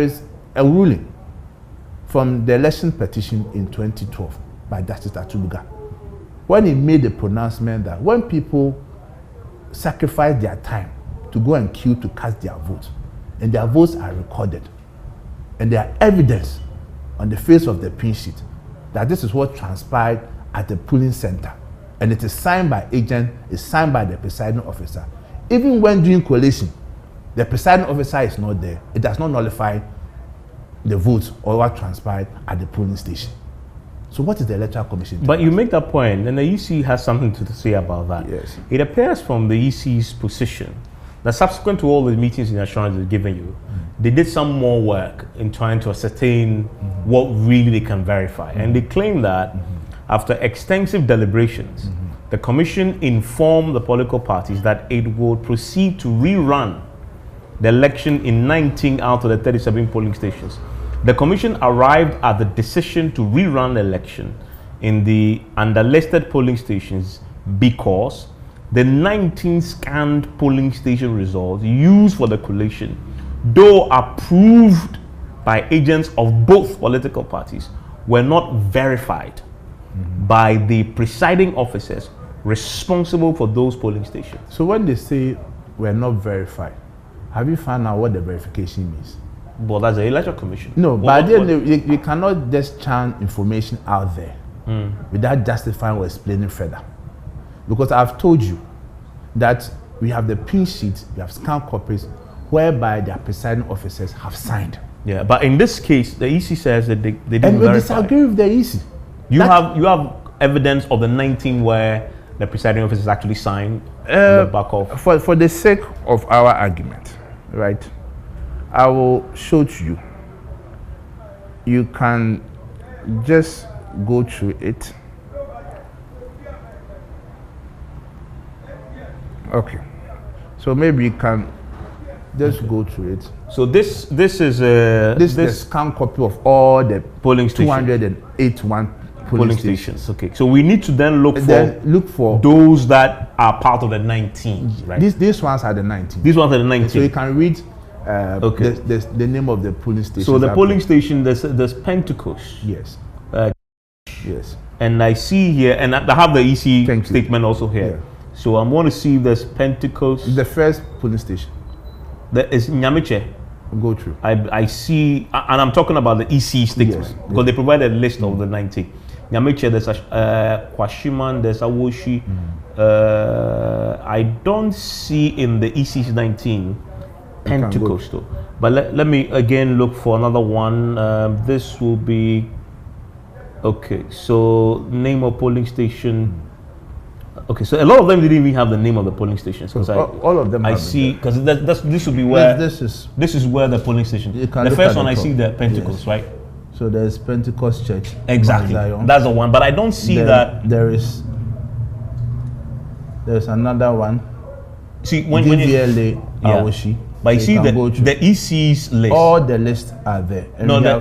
is a ruling from the election petition in 2012 by Justice Atubuga, when he made the pronouncement that when people sacrifice their time to go and queue to cast their votes, and their votes are recorded, and there are evidence on the face of the pin sheet that this is what transpired at the polling center, and it is signed by agent, it's signed by the presiding officer. Even when doing collation, the presiding officer is not there, it does not nullify the votes or what transpired at the polling station. So what is the Electoral Commission? But you make that point, and the EC has something to say about that. Yes. It appears from the EC's position that subsequent to all the meetings and assurance they've given you, they did some more work in trying to ascertain what really they can verify. And they claim that after extensive deliberations, the Commission informed the political parties that it would proceed to rerun the election in 19 out of the 37 polling stations. The Commission arrived at the decision to rerun the election in the underlisted polling stations because the 19 scanned polling station results used for the collation, though approved by agents of both political parties, were not verified by the presiding officers responsible for those polling stations. So when they say we're not verified, have you found out what the verification means? Well, that's the Electoral Commission. No, but then you cannot just churn information out there without justifying or explaining further. Because I've told you that we have the pin sheets, we have scanned copies, whereby their presiding officers have signed. Yeah, but in this case, the EC says that they didn't and we verify. disagree with the EC. You have evidence of the 19 where the presiding officers actually signed on the back of. For the sake of our argument, right? I will show to you. You can just go through it. Okay. So maybe you can just go through it. So this is this is the scan copy of all the polling stations. 281 polling stations. Okay. So we need to then look for those that are part of the 19, right? These ones are the 19. These ones are the 19. So you can read the name of the polling station. So the polling station, there's Pentecost. Yes. Yes. And I see here, and I have the EC statement also here. Yeah. So I'm going to see if there's Pentecost. The first polling station. There is Nyamiche. Go through. I see, and I'm talking about the EC statement, because they provide a list of the 19. Nyamiche, there's Kwashiman, there's Awoshi. I don't see in the EC's 19 Pentecost. But let me again look for another one. This will be, okay, so name of polling station. Okay, so a lot of them didn't even have the name of the polling stations. So all of them. I see, because this should be where this is where the polling station. The first one I see the Pentecost, right? So there's Pentecost Church. Exactly, that's the one. But I don't see that. There's another one. See when DVLA Awoshi. But you see the EC's list. All the lists are there. And no,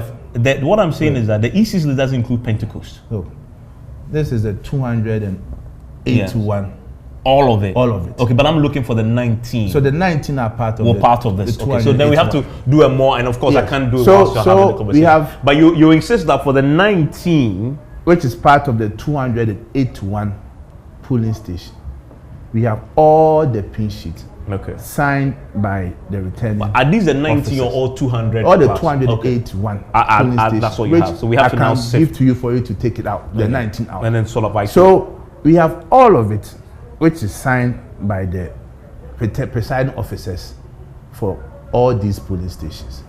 what I'm saying is that the EC's list doesn't include Pentecost. No, this is the 281. All of it. All of it. Okay, but I'm looking for the 19. So the 19 are part of part of this. Okay, so then we have to do a more, and of course I can't do it so whilst you're having the conversation. We have, but you insist that for the 19, which is part of the 281 polling station, we have all the pin sheets. Okay. Signed by the returning. Are these the 90 or all 200? All the 281. Okay. That's what you have. So we have to now give to you for you to take it out. The 19 out. And then sort of So we have all of it, which is signed by the presiding officers for all these polling stations.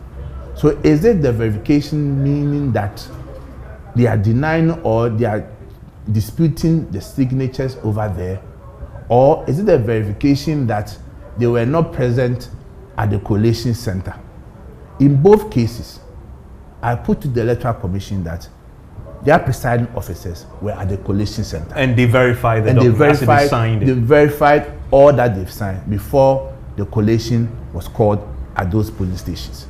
So is it the verification meaning that they are denying or they are disputing the signatures over there? Or is it the verification that they were not present at the collation center? In both cases, I put to the Electoral Commission that their presiding officers were at the collation center. And they verified the documents. They verified all that they've signed before the collation was called at those polling stations.